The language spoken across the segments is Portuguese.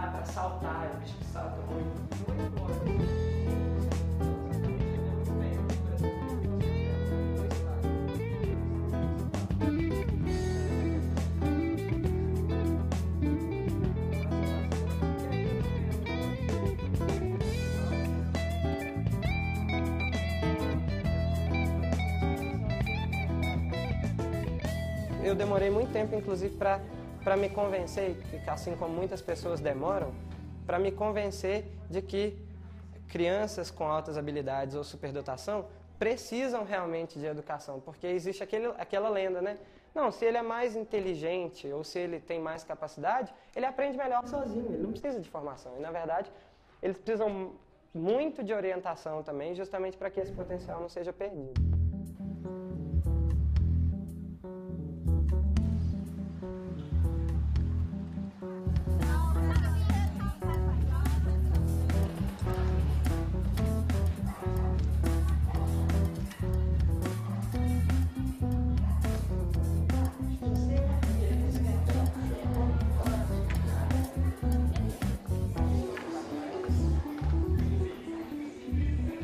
pular, para saltar, é um bicho que salta muito bom. Eu demorei muito tempo, inclusive, para me convencer, assim como muitas pessoas demoram, para me convencer de que crianças com altas habilidades ou superdotação precisam realmente de educação, porque existe aquela lenda, né? Não, se ele é mais inteligente ou se ele tem mais capacidade, ele aprende melhor sozinho, ele não precisa de formação. E, na verdade, eles precisam muito de orientação também, justamente para que esse potencial não seja perdido.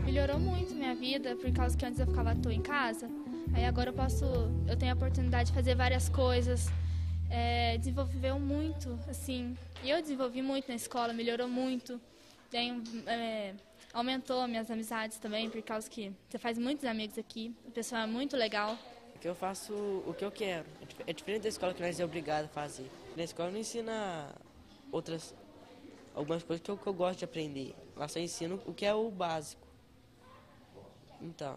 Melhorou muito minha vida, por causa que antes eu ficava à toa em casa. Aí agora eu tenho a oportunidade de fazer várias coisas, desenvolveu muito, assim. E eu desenvolvi muito na escola, melhorou muito. Aumentou minhas amizades também, por causa que você faz muitos amigos aqui, o pessoal é muito legal. Porque eu faço o que eu quero. É diferente da escola que nós é obrigado a fazer. Na escola não ensina algumas coisas que eu gosto de aprender. Lá só ensino o que é o básico. Então,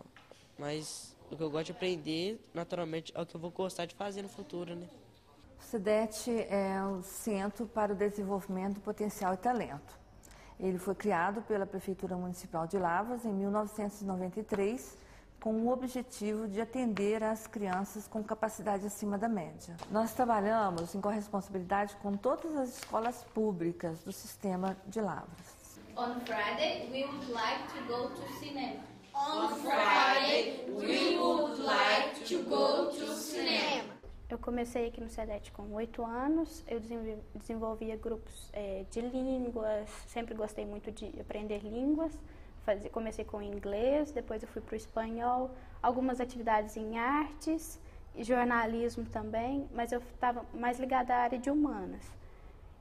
mas o que eu gosto de aprender, naturalmente, é o que eu vou gostar de fazer no futuro, né? O CEDET é o Centro para o Desenvolvimento do Potencial e Talento. Ele foi criado pela Prefeitura Municipal de Lavras em 1993, com o objetivo de atender as crianças com capacidade acima da média. Nós trabalhamos em corresponsabilidade com todas as escolas públicas do sistema de Lavras. On Friday, we would like to go to cinema. On Friday, we would like to go to cinema. Eu comecei aqui no CEDET com 8 anos, eu desenvolvia grupos de línguas, sempre gostei muito de aprender línguas. Comecei com inglês, depois eu fui para o espanhol, algumas atividades em artes e jornalismo também, mas eu estava mais ligada à área de humanas.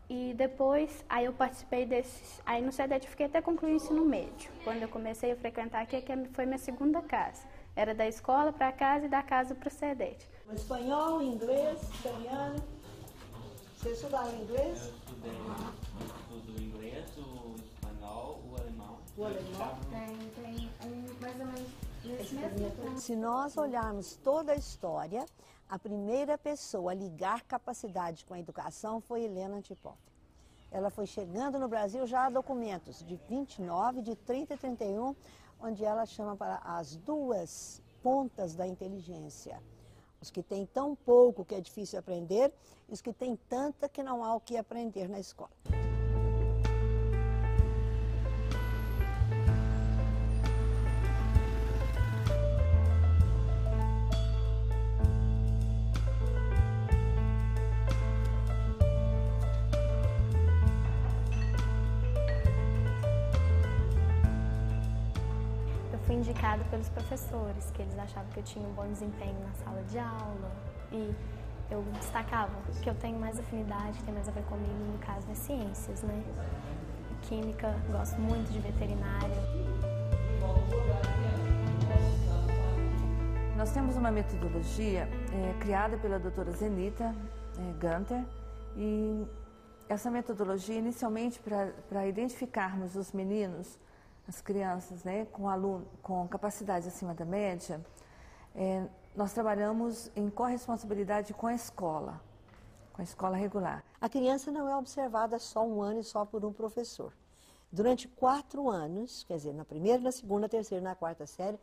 E depois, aí eu participei desses, aí no CEDET eu fiquei até concluir o ensino médio. Quando eu comecei a frequentar aqui, que foi minha segunda casa. Era da escola para casa e da casa para o CEDET. Espanhol, inglês, italiano. Você estudava inglês? Eu estudo inglês, o espanhol, o alemão. O alemão? Tem mais ou menos nesse mesmo tempo. Se nós olharmos toda a história, a primeira pessoa a ligar capacidade com a educação foi Helena Antipov. Ela foi chegando no Brasil já há documentos de 29, de 30 e 31, onde ela chama para as duas pontas da inteligência. Os que têm tão pouco que é difícil aprender e os que têm tanta que não há o que aprender na escola. Fui indicada pelos professores, que eles achavam que eu tinha um bom desempenho na sala de aula e eu destacava que eu tenho mais afinidade, que tem mais a ver comigo, no caso, é ciências, né? Química, gosto muito de veterinária. Nós temos uma metodologia criada pela doutora Zenita Gunter e essa metodologia, inicialmente, para identificarmos os meninos, as crianças, né, com capacidade acima da média, nós trabalhamos em corresponsabilidade com a escola regular. A criança não é observada só um ano e só por um professor. Durante 4 anos, quer dizer, na primeira, na segunda, terceira e na quarta série,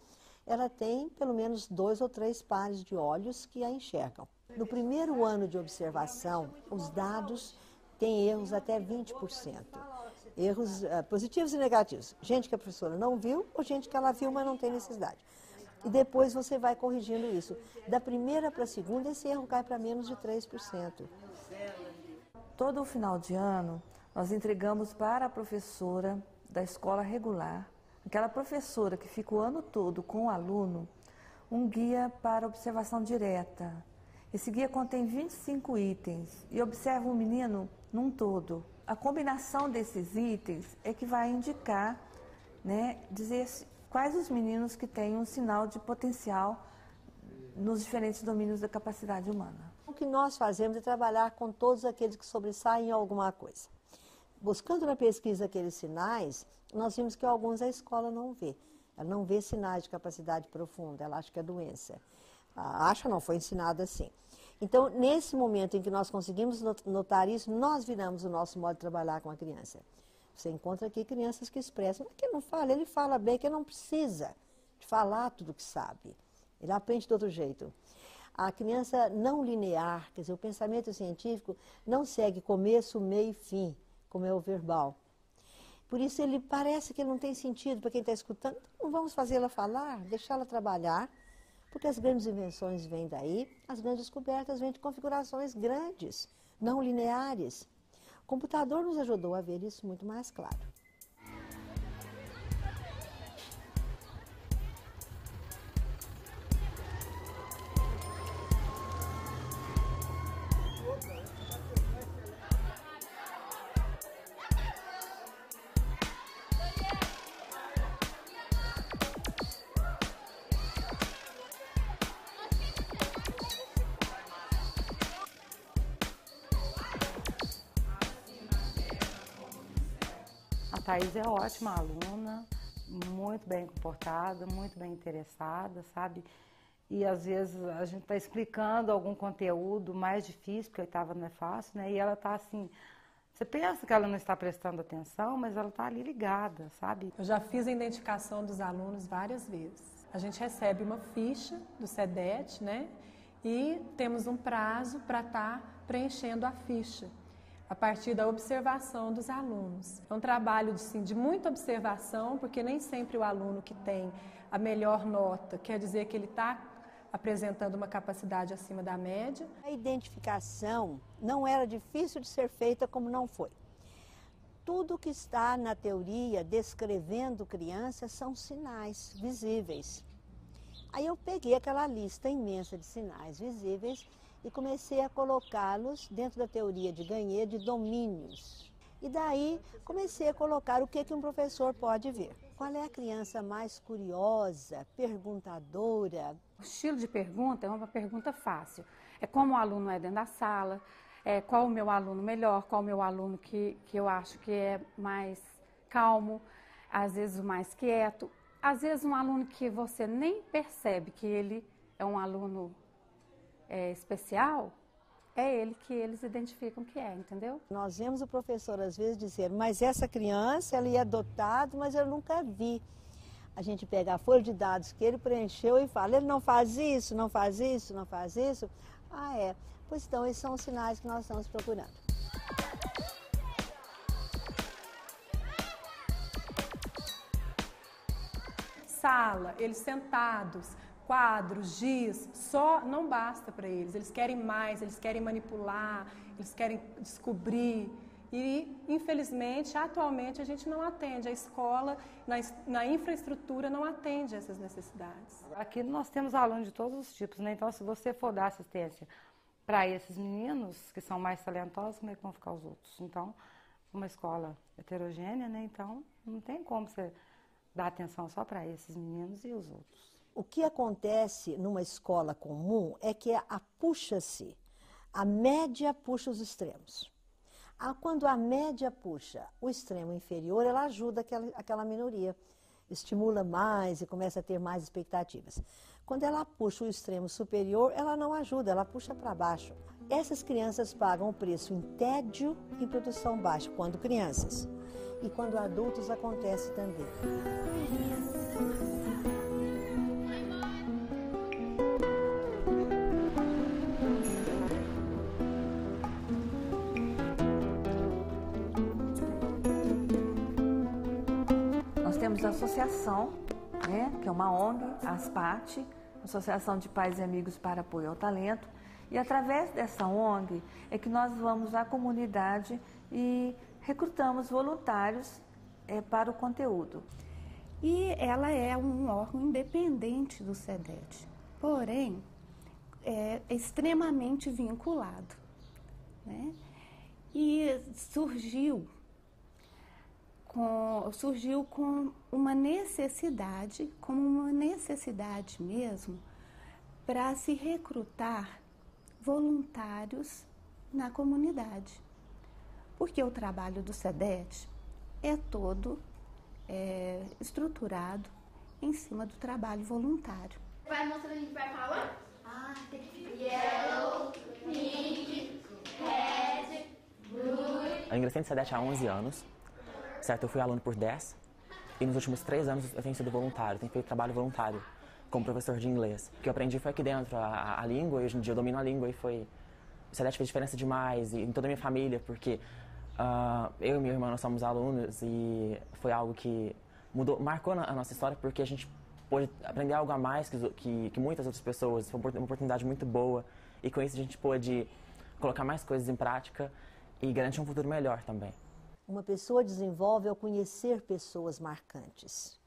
ela tem pelo menos 2 ou 3 pares de olhos que a enxergam. No primeiro ano de observação, os dados têm erros até 20%. Erros positivos e negativos. Gente que a professora não viu ou gente que ela viu, mas não tem necessidade. E depois você vai corrigindo isso. Da primeira para a segunda, esse erro cai para menos de 3%. Todo o final de ano, nós entregamos para a professora da escola regular, aquela professora que fica o ano todo com o aluno, um guia para observação direta. Esse guia contém 25 itens e observa o menino num todo. A combinação desses itens é que vai indicar, né, dizer quais os meninos que têm um sinal de potencial nos diferentes domínios da capacidade humana. O que nós fazemos é trabalhar com todos aqueles que sobressaem em alguma coisa. Buscando na pesquisa aqueles sinais, nós vimos que alguns a escola não vê. Ela não vê sinais de capacidade profunda, ela acha que é doença. Acha não, foi ensinada assim. Então, nesse momento em que nós conseguimos notar isso, nós viramos o nosso modo de trabalhar com a criança. Você encontra aqui crianças que expressam, mas que não fala, ele fala bem, que não precisa de falar tudo o que sabe. Ele aprende de outro jeito. A criança não linear, quer dizer, o pensamento científico não segue começo, meio e fim, como é o verbal. Por isso ele parece que ele não tem sentido para quem está escutando. Não vamos fazê-la falar, deixá-la trabalhar, porque as grandes invenções vêm daí, as grandes descobertas vêm de configurações grandes, não lineares. O computador nos ajudou a ver isso muito mais claro. A Thaís é ótima aluna, muito bem comportada, muito bem interessada, sabe? E às vezes a gente está explicando algum conteúdo mais difícil, porque a oitava não é fácil, né? E ela está assim, você pensa que ela não está prestando atenção, mas ela está ali ligada, sabe? Eu já fiz a identificação dos alunos várias vezes. A gente recebe uma ficha do SEDET, né? E temos um prazo para estar preenchendo a ficha, a partir da observação dos alunos. É um trabalho de muita observação, porque nem sempre o aluno que tem a melhor nota quer dizer que ele está apresentando uma capacidade acima da média. A identificação não era difícil de ser feita como não foi. Tudo que está na teoria descrevendo crianças são sinais visíveis. Aí eu peguei aquela lista imensa de sinais visíveis e comecei a colocá-los dentro da teoria de Gagne de domínios. E daí comecei a colocar o que um professor pode ver. Qual é a criança mais curiosa, perguntadora? O estilo de pergunta é uma pergunta fácil. É como o aluno é dentro da sala, qual o meu aluno melhor, qual o meu aluno que eu acho que é mais calmo, às vezes o mais quieto. Às vezes um aluno que você nem percebe que ele é um aluno especial, é ele que eles identificam que é, entendeu? Nós vemos o professor às vezes dizer, mas essa criança, ela é dotada, mas eu nunca vi. A gente pega a folha de dados que ele preencheu e fala, ele não faz isso, não faz isso, não faz isso. Ah, é. Pois então, esses são os sinais que nós estamos procurando. Sala, eles sentados, quadros, giz, só não basta para eles. Eles querem mais, eles querem manipular, eles querem descobrir. E, infelizmente, atualmente a gente não atende. A escola, na infraestrutura, não atende essas necessidades. Aqui nós temos alunos de todos os tipos, né? Então, se você for dar assistência para esses meninos que são mais talentosos, como é que vão ficar os outros? Então, uma escola heterogênea, né? Então, não tem como você dar atenção só para esses meninos e os outros. O que acontece numa escola comum é que puxa-se, a média puxa os extremos. Quando a média puxa o extremo inferior, ela ajuda aquela minoria, estimula mais e começa a ter mais expectativas. Quando ela puxa o extremo superior, ela não ajuda, ela puxa para baixo. Essas crianças pagam o preço em tédio e produção baixa, quando crianças. E quando adultos acontece também. Nós temos a associação, né, que é uma ONG, ASPAT, Associação de Pais e Amigos para Apoio ao Talento, e através dessa ONG é que nós vamos à comunidade e recrutamos voluntários para o conteúdo. E ela é um órgão independente do SEDET, porém, é extremamente vinculado, né? E surgiu com uma necessidade, como uma necessidade mesmo, para se recrutar voluntários na comunidade. Porque o trabalho do SEDET é todo estruturado em cima do trabalho voluntário. Vai mostrando, a gente vai falando? Tem que yellow, pink, red, blue. Eu ingressei no SEDET há 11 anos, certo? Eu fui aluno por 10 e nos últimos 3 anos eu tenho sido voluntário, tenho feito trabalho voluntário como professor de inglês. O que eu aprendi foi aqui dentro, a língua, e hoje em dia eu domino a língua e o SEDET fez diferença demais, e em toda a minha família, porque eu e minha irmã, nós somos alunos, e foi algo que marcou a nossa história, porque a gente pôde aprender algo a mais que muitas outras pessoas. Foi uma oportunidade muito boa, e com isso a gente pôde colocar mais coisas em prática e garantir um futuro melhor também. Uma pessoa desenvolve ao conhecer pessoas marcantes.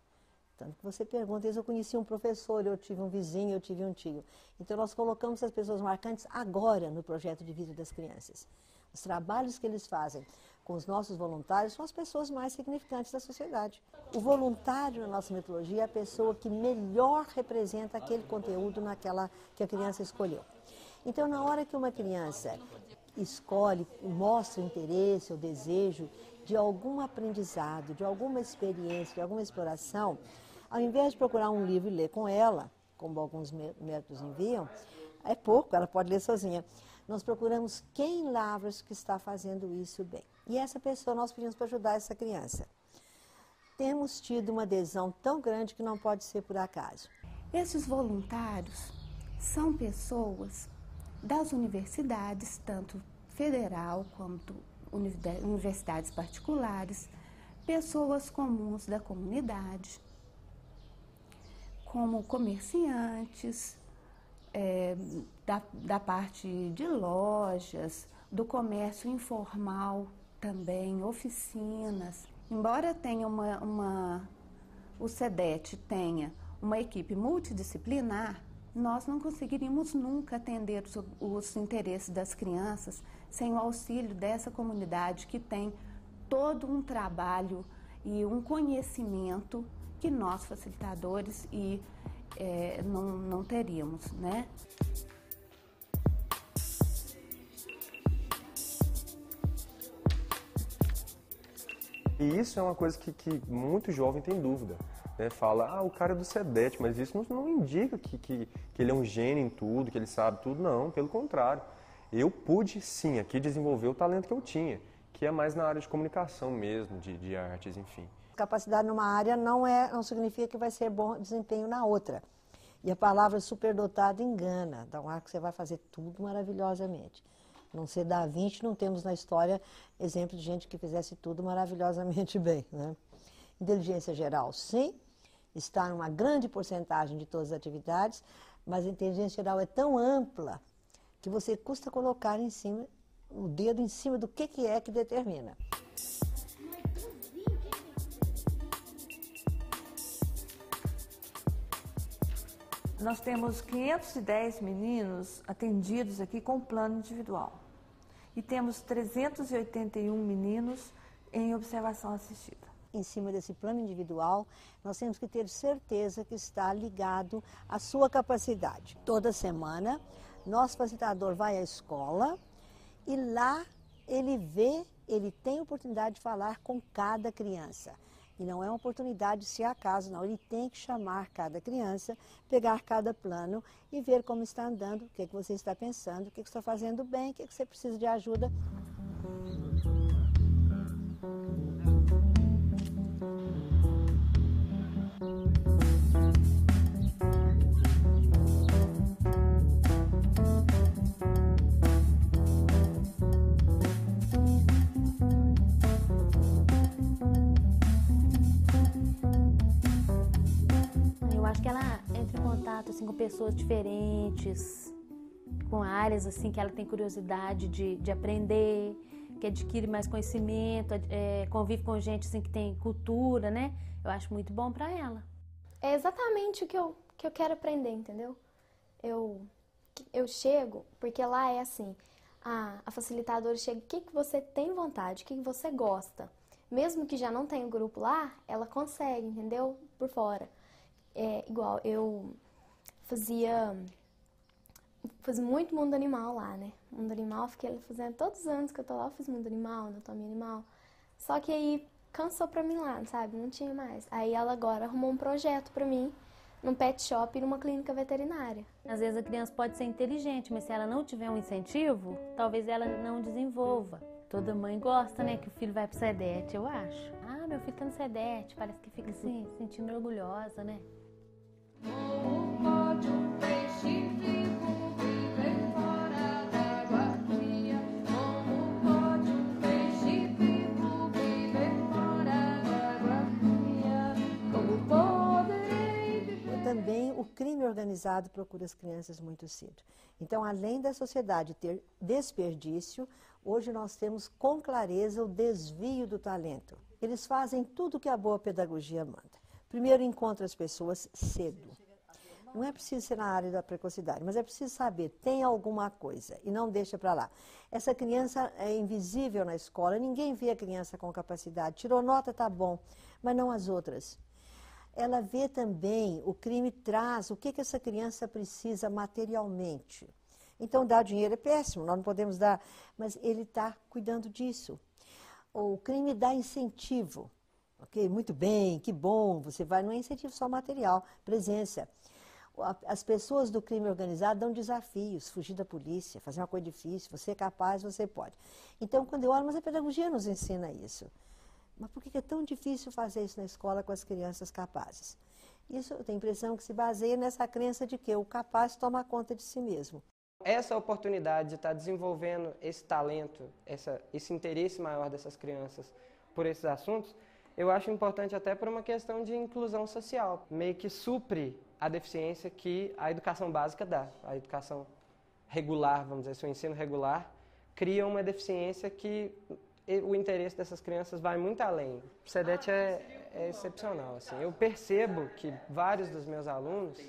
Tanto que você pergunta, eu conheci um professor, eu tive um vizinho, eu tive um tio. Então nós colocamos as pessoas marcantes agora no projeto de vida das crianças. Os trabalhos que eles fazem com os nossos voluntários são as pessoas mais significantes da sociedade. O voluntário na nossa metodologia é a pessoa que melhor representa aquele conteúdo que a criança escolheu. Então, na hora que uma criança escolhe, mostra interesse ou desejo de algum aprendizado, de alguma experiência, de alguma exploração, ao invés de procurar um livro e ler com ela, como alguns métodos enviam, é pouco, ela pode ler sozinha. Nós procuramos quem em Lavras que está fazendo isso bem. E essa pessoa nós pedimos para ajudar essa criança. Temos tido uma adesão tão grande que não pode ser por acaso. Esses voluntários são pessoas das universidades, tanto federal quanto universidades particulares, pessoas comuns da comunidade, como comerciantes, da parte de lojas, do comércio informal também, oficinas. Embora tenha o SEDET tenha uma equipe multidisciplinar, nós não conseguiríamos nunca atender os interesses das crianças sem o auxílio dessa comunidade que tem todo um trabalho e um conhecimento que nós, facilitadores, não teríamos, né? E isso é uma coisa que muito jovem tem dúvida, né? Fala, o cara é do SEDET, mas isso não indica que ele é um gênio em tudo, que ele sabe tudo, não, pelo contrário. Eu pude, sim, aqui desenvolver o talento que eu tinha, que é mais na área de comunicação mesmo, de artes, enfim. Capacidade numa área não significa que vai ser bom desempenho na outra. E a palavra superdotado engana, dá um ar que você vai fazer tudo maravilhosamente. Não ser Da Vinci, não temos na história exemplo de gente que fizesse tudo maravilhosamente bem, né? Inteligência geral, sim, está numa grande porcentagem de todas as atividades, mas a inteligência geral é tão ampla que você custa colocar o dedo em cima do que é que determina. Nós temos 510 meninos atendidos aqui com plano individual. E temos 381 meninos em observação assistida. Em cima desse plano individual, nós temos que ter certeza que está ligado à sua capacidade. Toda semana, nosso facilitador vai à escola e lá ele tem a oportunidade de falar com cada criança. E não é uma oportunidade se acaso, não. Ele tem que chamar cada criança, pegar cada plano e ver como está andando, o que você está pensando, o que você está fazendo bem, o que você precisa de ajuda. Assim, com pessoas diferentes, com áreas assim que ela tem curiosidade de aprender, que que adquire mais conhecimento, convive com gente assim, que tem cultura, né? Eu acho muito bom para ela. É exatamente o que eu quero aprender, entendeu? Eu chego, porque lá é assim, a facilitadora chega, o que você tem vontade, o que você gosta. Mesmo que já não tenha o grupo lá, ela consegue, entendeu? Por fora. Igual, eu fazia muito mundo animal lá, né? Mundo animal, fiquei fazendo todos os anos que eu tô lá, eu fiz mundo animal, anatomia animal. Só que aí cansou pra mim lá, sabe? Não tinha mais. Aí ela agora arrumou um projeto pra mim, num pet shop e numa clínica veterinária. Às vezes a criança pode ser inteligente, mas se ela não tiver um incentivo, talvez ela não desenvolva. Toda mãe gosta, né, que o filho vai pro SEDET, eu acho. Ah, meu filho tá no SEDET, parece que fica assim, se sentindo orgulhosa, né? Pode um peixe vivo viver fora d'água fria? Como pode um peixe vivo viver fora d'água fria? Como poderei viver? Também o crime organizado procura as crianças muito cedo. Então, além da sociedade ter desperdício, hoje nós temos com clareza o desvio do talento. Eles fazem tudo que a boa pedagogia manda. Primeiro, encontra as pessoas cedo. Não é preciso ser na área da precocidade, mas é preciso saber, tem alguma coisa e não deixa para lá. Essa criança é invisível na escola, ninguém vê a criança com capacidade. Tirou nota, tá bom, mas não as outras. Ela vê também, o crime traz o que essa criança precisa materialmente. Então, dar dinheiro é péssimo, nós não podemos dar, mas ele está cuidando disso. O crime dá incentivo. Ok, muito bem, que bom, você vai, não é incentivo só material, presença. As pessoas do crime organizado dão desafios, fugir da polícia, fazer uma coisa difícil, você é capaz, você pode. Então, quando eu olho, mas a pedagogia nos ensina isso. Mas por que é tão difícil fazer isso na escola com as crianças capazes? Isso eu tenho a impressão que se baseia nessa crença de que o capaz toma conta de si mesmo. Essa oportunidade de estar desenvolvendo esse talento, esse interesse maior dessas crianças por esses assuntos, eu acho importante até por uma questão de inclusão social. Meio que supre a deficiência que a educação básica dá. A educação regular, vamos dizer, o ensino regular, cria uma deficiência que o interesse dessas crianças vai muito além. O SEDET é excepcional. Assim. Eu percebo que vários dos meus alunos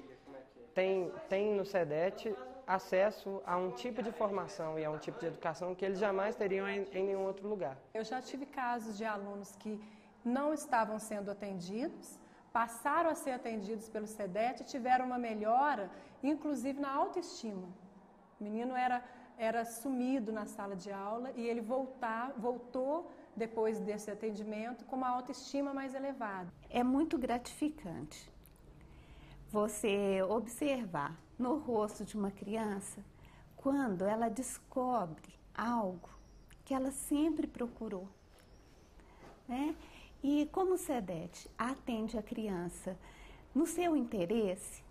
têm no SEDET acesso a um tipo de formação e a um tipo de educação que eles jamais teriam em nenhum outro lugar. Eu já tive casos de alunos que não estavam sendo atendidos, passaram a ser atendidos pelo SEDET e tiveram uma melhora, inclusive na autoestima. O menino era sumido na sala de aula e ele voltou depois desse atendimento com uma autoestima mais elevada. É muito gratificante você observar no rosto de uma criança quando ela descobre algo que ela sempre procurou, né? E como o SEDET atende a criança no seu interesse,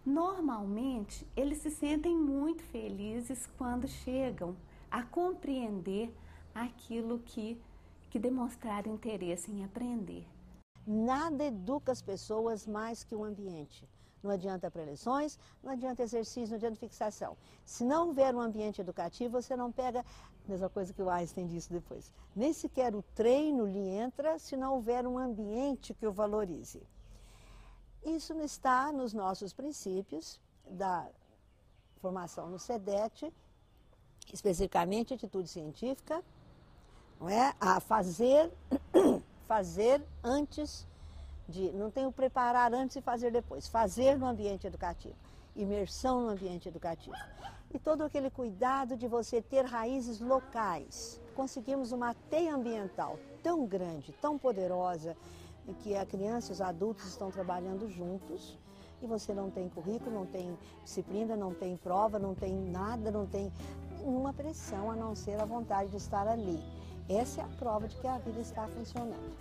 normalmente eles se sentem muito felizes quando chegam a compreender aquilo que demonstraram interesse em aprender. Nada educa as pessoas mais que o ambiente. Não adianta preleções, não adianta exercício, não adianta fixação. Se não houver um ambiente educativo, você não pega, mesma coisa que o Einstein disse depois, nem sequer o treino lhe entra se não houver um ambiente que o valorize. Isso está nos nossos princípios da formação no SEDET, especificamente atitude científica, não é? A fazer antes de, não tem o preparar antes e fazer depois, fazer no ambiente educativo, imersão no ambiente educativo. E todo aquele cuidado de você ter raízes locais. Conseguimos uma teia ambiental tão grande, tão poderosa, que a criança e os adultos estão trabalhando juntos, e você não tem currículo, não tem disciplina, não tem prova, não tem nada, não tem nenhuma pressão a não ser a vontade de estar ali. Essa é a prova de que a vida está funcionando.